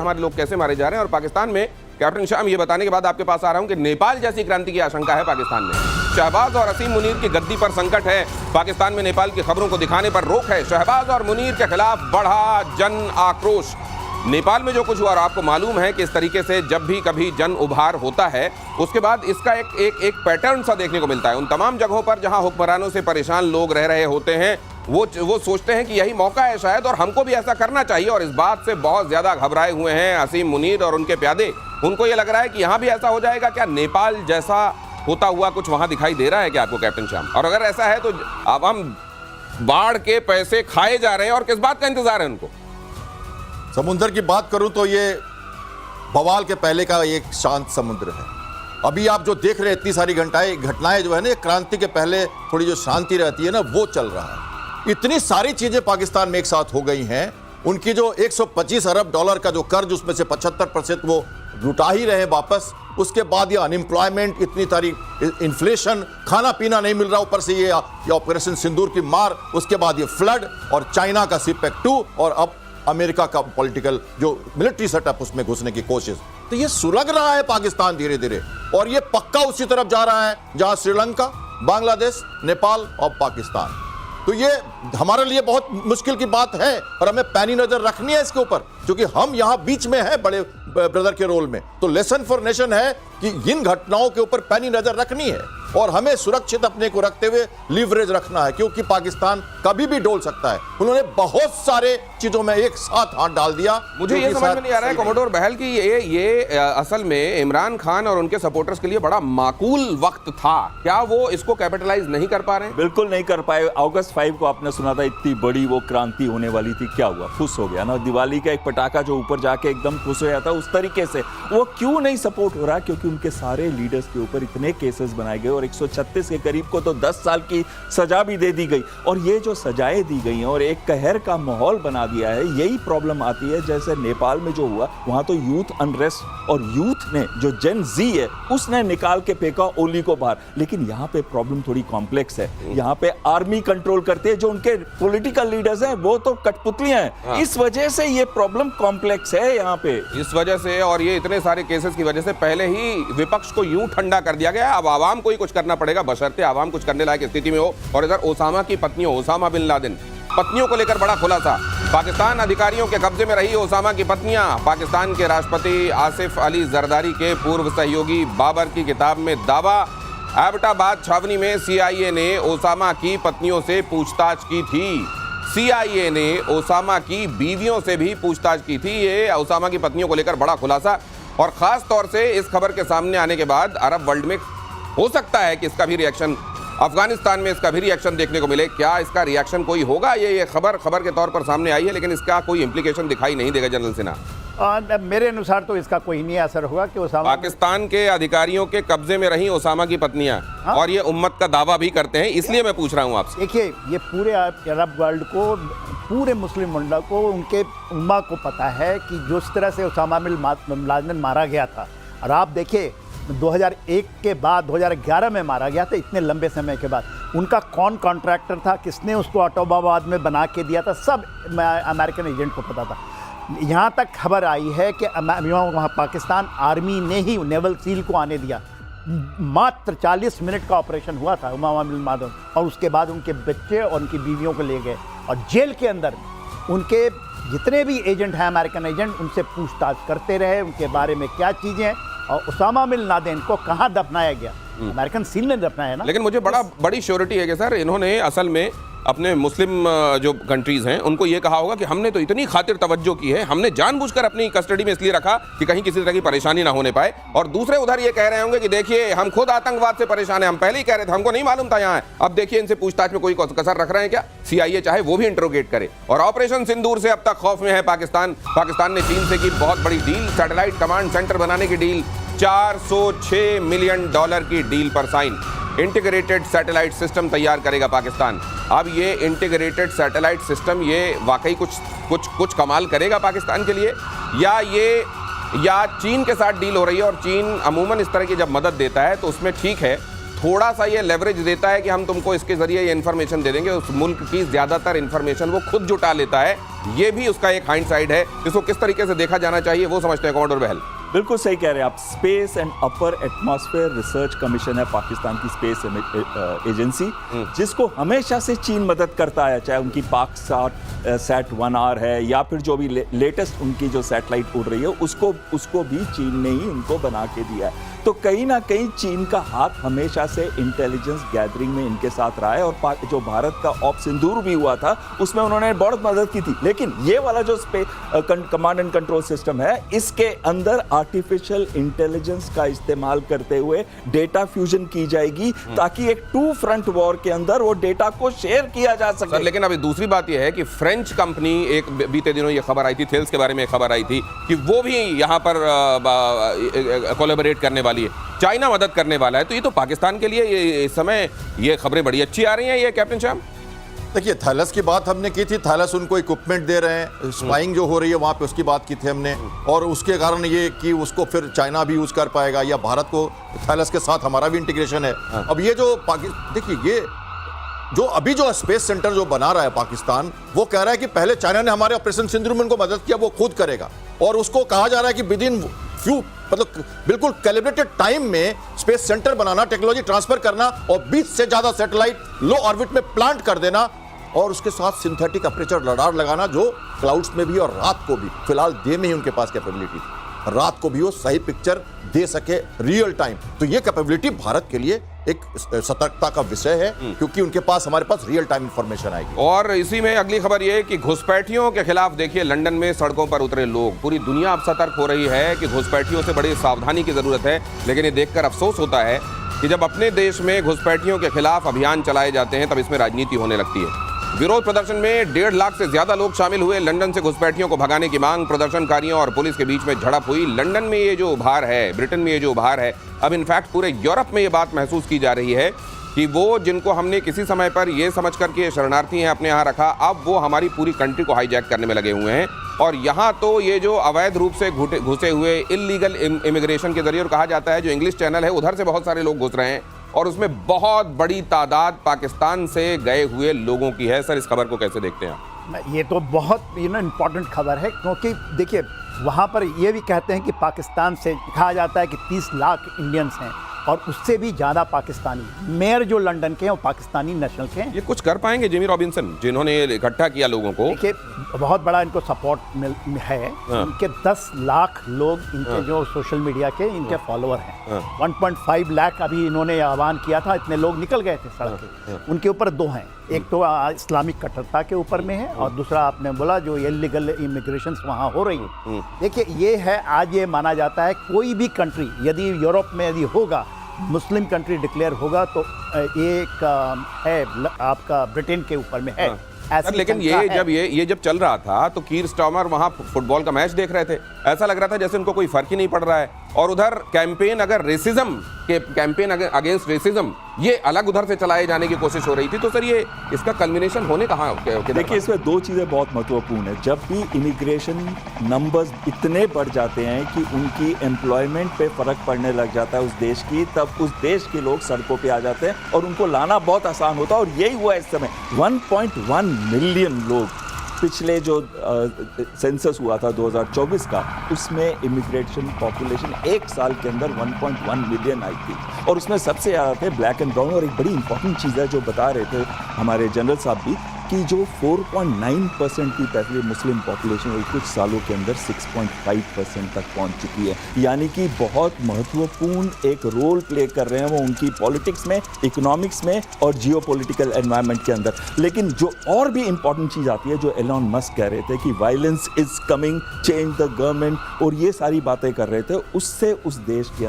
हमारे लोग कैसे मारे जा रहे हैं। और पाकिस्तान में कैप्टन शाम ये बताने के बाद आपके पास आ रहा हूं कि नेपाल जैसी क्रांति की आशंका है पाकिस्तान में। शहबाज और असीम मुनीर की गद्दी पर संकट है। पाकिस्तान में नेपाल की खबरों को दिखाने पर रोक है। शहबाज और मुनीर के खिलाफ बढ़ा जन आक्रोश। नेपाल में जो कुछ हुआ, और आपको मालूम है कि इस तरीके से जब भी कभी जन उभार होता है उसके बाद इसका एक पैटर्न सा देखने को मिलता है। उन तमाम जगहों पर जहां हुक्मरानों से परेशान लोग रह रहे होते हैं वो सोचते हैं कि यही मौका है शायद, और हमको भी ऐसा करना चाहिए। और इस बात से बहुत ज्यादा घबराए हुए हैं असीम मुनीर और उनके प्यादे। उनको ये लग रहा है कि यहाँ भी ऐसा हो जाएगा क्या? नेपाल जैसा होता हुआ कुछ वहां दिखाई दे रहा है क्या आपको कैप्टन श्याम? और अगर ऐसा है तो अब हम बाढ़ के पैसे खाए जा रहे हैं और किस बात का इंतजार है उनको? समुद्र की बात करूं तो ये बवाल के पहले का एक शांत समुद्र है। अभी आप जो देख रहे हैं इतनी सारी घटनाएं जो है ना, ये क्रांति के पहले थोड़ी जो शांति रहती है ना, वो चल रहा है। इतनी सारी चीजें पाकिस्तान में एक साथ हो गई हैं। उनकी जो 125 अरब डॉलर का जो कर्ज, उसमें से 75% वो लुटा ही रहे वापस। उसके बाद ये अनएम्प्लॉयमेंट, इतनी सारी इन्फ्लेशन, खाना पीना नहीं मिल रहा, ऊपर से ये ऑपरेशन सिंदूर की मार, उसके बाद ये फ्लड और चाइना का सिपेक 2 और अब अमेरिका का पॉलिटिकल जो मिलिट्री सेटअप, उसमें घुसने की कोशिश। तो ये सुलग रहा है पाकिस्तान धीरे धीरे, और ये पक्का उसी तरफ जा रहा है जहां श्रीलंका, बांग्लादेश, नेपाल और पाकिस्तान। तो ये हमारे लिए बहुत मुश्किल की बात है और हमें पैनी नजर रखनी है इसके ऊपर, क्योंकि हम यहां बीच में हैं बड़े ब्रदर के रोल में। तो लेसन फॉर नेशन है कि इन घटनाओं के ऊपर पैनी नजर रखनी है और हमें सुरक्षित अपने को रखते हुए लीवरेज रखना है, क्योंकि पाकिस्तान कभी भी डोल सकता है। उन्होंने बहुत सारे चीजों में एक साथ हाथ डाल दिया। मुझे ये समझ में नहीं आ रहा है कमोडोर बहल की ये असल में इमरान खान और उनके सपोर्टर्स के लिए बड़ा माकूल वक्त था। क्या वो इसको कैपिटलाइज नहीं कर पा रहे हैं? बिल्कुल नहीं कर पाए। अगस्त 5 को आपने सुना था इतनी बड़ी वो क्रांति होने वाली थी, क्या हुआ? फुस हो गया ना। दिवाली का एक पटाखा जो ऊपर जाके एकदम फुस हो जाता, उस तरीके से वो क्यों नहीं सपोर्ट हो रहा? क्योंकि उनके सारे लीडर्स के ऊपर इतने केसेस बनाए गए और 136 के करीब को तो 10 साल की सजा भी दे दी गई। और ये जो सजाएं दी गई हैं और एक कहर का माहौल बना दिया है, यही प्रॉब्लम आती है। जैसे नेपाल में जो हुआ, वहां तो यूथ अनरेस्ट और यूथ ने जो जेन जी है उसने निकाल के फेंका ओली को बाहर। लेकिन यहाँ पे प्रॉब्लम थोड़ी कॉम्प्लेक्स है। यहाँ पे आर्मी कंट्रोल करती है, जो उनके पॉलिटिकल लीडर्स हैं वो तो कठपुतलियां हैं। इस वजह से ये प्रॉब्लम कॉम्प्लेक्स है यहाँ पे। इस वजह से और ये इतने सारे केसेस की वजह से पहले ही विपक्ष को यूं ठंडा कर दिया गया। अब आवाम को ही कुछ करना पड़ेगा, बशर्ते आवाम कुछ करने लायक स्थिति में हो। और इधर ओसामा की पत्नियों, ओसामा बिन लादेन पत्नियों को लेकर बड़ा खुलासा। पाकिस्तान अधिकारियों के कब्जे में रही ओसामा की पत्नियां। पाकिस्तान के राष्ट्रपति आसिफ अली जरदारी के पूर्व सहयोगी बाबर की किताब में दावा। एबटाबाद छावनी में CIA ने ओसामा की पत्नियों से पूछताछ की थी। CIA ने ओसामा की बीवियों से भी पूछताछ की थी। ये ओसामा की पत्नियों को लेकर बड़ा खुलासा, और खास तौर से इस खबर के सामने आने के बाद अरब वर्ल्ड में हो सकता है कि इसका भी रिएक्शन, अफगानिस्तान में इसका भी रिएक्शन देखने को मिले। क्या इसका रिएक्शन कोई होगा? ये खबर के तौर पर सामने आई है, लेकिन इसका कोई इंप्लीकेशन दिखाई नहीं देगा जनरल सिन्हा। मेरे अनुसार तो इसका कोई नहीं असर होगा कि ओसामा, पाकिस्तान के अधिकारियों के कब्जे में रही ओसामा की पत्नियां, और ये उम्मत का दावा भी करते हैं, इसलिए मैं पूछ रहा हूं आपसे। देखिए, ये पूरे अरब वर्ल्ड को, पूरे मुस्लिम मंडल को, उनके उम्मा को पता है कि जिस तरह से ओसामा बिन लादेन मारा गया था। और आप देखिए 2001 के बाद 2011 में मारा गया था, इतने लंबे समय के बाद। उनका कौन कॉन्ट्रैक्टर था, किसने उसको ऑटोबाबाद में बना के दिया था, सब अमेरिकन एजेंट को पता था। यहाँ तक खबर आई है कि वहाँ पाकिस्तान आर्मी ने ही नेवल सील को आने दिया। मात्र 40 मिनट का ऑपरेशन हुआ था ओसामा बिन लादेन, और उसके बाद उनके बच्चे और उनकी बीवियों को ले गए और जेल के अंदर उनके जितने भी एजेंट हैं, अमेरिकन एजेंट, उनसे पूछताछ करते रहे उनके बारे में क्या चीज़ें हैं। और ओसामा बिन लादेन को कहाँ दफनाया गया? अमेरिकन सील ने दफनाया ना। लेकिन मुझे बड़ी श्योरिटी है कि सर इन्होंने असल में अपने मुस्लिम जो कंट्रीज हैं उनको ये कहा होगा कि हमने तो इतनी खातिर तवज्जो की है, हमने जानबूझकर अपनी कस्टडी में इसलिए रखा कि कहीं किसी तरह की परेशानी ना होने पाए। और दूसरे उधर ये कह रहे होंगे कि देखिए हम खुद आतंकवाद से परेशान हैं, हम पहले ही कह रहे थे, हमको नहीं मालूम था यहाँ है। अब देखिए इनसे पूछताछ में कोई कसर रख रहे हैं क्या? CIA चाहे वो भी इंटरोगेट करे। और ऑपरेशन सिंदूर से अब तक खौफ में है पाकिस्तान। पाकिस्तान ने चीन से की बहुत बड़ी डील, सैटेलाइट कमांड सेंटर बनाने की डील, $406 मिलियन की डील पर साइन। इंटीग्रेटेड सैटेलाइट सिस्टम तैयार करेगा पाकिस्तान। अब ये इंटीग्रेटेड सैटेलाइट सिस्टम ये वाकई कुछ कमाल करेगा पाकिस्तान के लिए, या चीन के साथ डील हो रही है? और चीन अमूमन इस तरह की जब मदद देता है तो उसमें ठीक है, थोड़ा सा ये लेवरेज देता है कि हम तुमको इसके जरिए ये इन्फॉर्मेशन दे देंगे। उस मुल्क की ज़्यादातर इन्फॉर्मेशन वो खुद जुटा लेता है ये भी उसका एक हाइंडसाइड है, इसको किस तरीके से देखा जाना चाहिए वो समझते हैं कॉमोडोर बहल। बिल्कुल सही कह रहे हैं आप। Space and upper atmosphere research commission है पाकिस्तान की स्पेस एजेंसी, जिसको हमेशा से चीन मदद करता है, चाहे उनकी पाक सैट 1R है या फिर जो भी लेटेस्ट उनकी जो सैटेलाइट उड़ रही है उसको भी चीन ने ही उनको बना के दिया है। तो कहीं ना कहीं चीन का हाथ हमेशा से इंटेलिजेंस गैदरिंग में इनके साथ रहा है, और जो भारत का ऑप सिंदूर भी हुआ था उसमें उन्होंने बहुत मदद की थी। लेकिन ये वाला जो कमांड एंड कंट्रोल सिस्टम है, इसके अंदर आर्टिफिशियल इंटेलिजेंस का इस्तेमाल करते हुए डेटा फ्यूजन की जाएगी, ताकि एक 2 फ्रंट वॉर के अंदर वो डेटा को शेयर किया जा सके। सर, लेकिन अभी दूसरी बात यह है कि फ्रेंच कंपनी, एक बीते दिनों ये खबर आई थी, थेल्स के बारे में खबर आई थी कि वो भी यहाँ पर कोलैबोरेट करने वाली है, चाइना मदद करने वाला है। तो ये तो पाकिस्तान के लिए ये इस समय ये खबरें बड़ी अच्छी आ रही हैं ये कैप्टन श्याम। देखिए, थैलस की बात हमने की थी, थैलस उनको इक्विपमेंट दे रहे हैं, स्पाइंग जो हो रही है वहाँ पे उसकी बात की थी हमने, और उसके कारण ये कि उसको फिर चाइना भी यूज कर पाएगा या भारत को थैलस के साथ हमारा भी इंटीग्रेशन है। अब ये जो देखिए, ये जो अभी जो स्पेस सेंटर जो बना रहा है पाकिस्तान, वो कह रहा है कि पहले चाइना ने हमारे ऑपरेशन सिंदूर में उनको मदद किया, वो खुद करेगा, और उसको कहा जा रहा है कि विद इन फ्यू, मतलब बिल्कुल कैलिब्रेटेड टाइम में स्पेस सेंटर बनाना, टेक्नोलॉजी ट्रांसफर करना और 20 से ज्यादा सैटेलाइट लो ऑर्बिट में प्लांट कर देना, और उसके साथ सिंथेटिक अपर्चर रडार लगाना जो क्लाउड्स में भी और रात को भी, फिलहाल डे में ही उनके पास कैपेबिलिटी थी, रात को भी वो सही पिक्चर दे सके रियल टाइम। तो ये कैपेबिलिटी भारत के लिए एक सतर्कता का विषय है, क्योंकि उनके पास, हमारे पास रियल टाइम इंफॉर्मेशन आएगी। और इसी में अगली खबर ये है कि घुसपैठियों के खिलाफ देखिए लंदन में सड़कों पर उतरे लोग। पूरी दुनिया अब सतर्क हो रही है कि घुसपैठियों से बड़ी सावधानी की जरूरत है। लेकिन ये देखकर अफसोस होता है कि जब अपने देश में घुसपैठियों के खिलाफ अभियान चलाए जाते हैं तब इसमें राजनीति होने लगती है। विरोध प्रदर्शन में 1.5 लाख से ज्यादा लोग शामिल हुए। लंदन से घुसपैठियों को भगाने की मांग, प्रदर्शनकारियों और पुलिस के बीच में झड़प हुई। लंदन में ये जो उभार है, ब्रिटेन में ये जो उभार है, अब इनफैक्ट पूरे यूरोप में ये बात महसूस की जा रही है कि वो जिनको हमने किसी समय पर ये समझ करके ये शरणार्थी हैं अपने यहाँ रखा, अब वो हमारी पूरी कंट्री को हाईजैक करने में लगे हुए हैं। और यहाँ तो ये जो अवैध रूप से घुसे हुए इलीगल इमिग्रेशन के जरिए, और कहा जाता है जो इंग्लिश चैनल है उधर से बहुत सारे लोग घुस रहे हैं, और उसमें बहुत बड़ी तादाद पाकिस्तान से गए हुए लोगों की है। सर, इस खबर को कैसे देखते हैं आप? ये तो बहुत इम्पोर्टेंट खबर है, क्योंकि देखिए वहाँ पर ये भी कहते हैं कि पाकिस्तान से कहा जाता है कि 30 लाख इंडियंस हैं, और उससे भी ज़्यादा पाकिस्तानी। मेयर जो लंदन के हैं वो पाकिस्तानी नेशनल के हैं। ये कुछ कर पाएंगे जेमी रॉबिन्सन, जिन्होंने इकट्ठा किया लोगों को? देखिए, बहुत बड़ा इनको सपोर्ट है। इनके 10 लाख लोग, इनके जो सोशल मीडिया के इनके फॉलोअर हैं। 1.5 लाख अभी इन्होंने आह्वान किया था, इतने लोग निकल गए थे सड़क पे। उनके ऊपर 2 हैं, एक तो इस्लामिक कट्टरता के ऊपर में है, और दूसरा आपने बोला जो इलीगल इमिग्रेशन वहाँ हो रही है। देखिए, ये है, आज ये माना जाता है कोई भी कंट्री यदि यूरोप में यदि होगा, मुस्लिम कंट्री डिक्लेयर होगा, तो एक है आपका ब्रिटेन के ऊपर में है। लेकिन ये जब चल रहा था तो कीर स्टार्मर वहां फुटबॉल का मैच देख रहे थे, ऐसा लग रहा था जैसे उनको कोई फर्क ही नहीं पड़ रहा है। और उधर कैंपेन अगेंस्ट रेसिज्म ये अलग उधर से चलाए जाने की कोशिश हो रही थी। तो सर, ये इसका कल्मिनेशन होने कहाँ? देखिए, इसमें 2 चीज़ें बहुत महत्वपूर्ण है। जब भी इमिग्रेशन नंबर्स इतने बढ़ जाते हैं कि उनकी एम्प्लॉयमेंट पे फर्क पड़ने लग जाता है उस देश की, तब उस देश के लोग सड़कों पे आ जाते हैं और उनको लाना बहुत आसान होता है। और यही हुआ इस समय। 1.1 मिलियन लोग, पिछले जो सेंसस हुआ था 2024 का, उसमें इमिग्रेशन पॉपुलेशन 1 साल के अंदर 1.1 मिलियन आई थी, और उसमें सबसे ज़्यादा थे ब्लैक एंड ब्राउन। और एक बड़ी इंपॉर्टेंट चीज़ है जो बता रहे थे हमारे जनरल साहब भी, कि जो 4.9% की पहले मुस्लिम पॉपुलेशन हुई, कुछ सालों के अंदर 6.5% तक पहुंच चुकी है। यानी कि बहुत महत्वपूर्ण एक रोल प्ले कर रहे हैं वो उनकी पॉलिटिक्स में, इकोनॉमिक्स में और जियोपॉलिटिकल एनवायरनमेंट के अंदर। लेकिन जो और भी इंपॉर्टेंट चीज़ आती है, जो एलॉन मस्क कह रहे थे कि violence is coming, change the government, और ये सारी बातें कर रहे थे, उससे उस देश के अंदर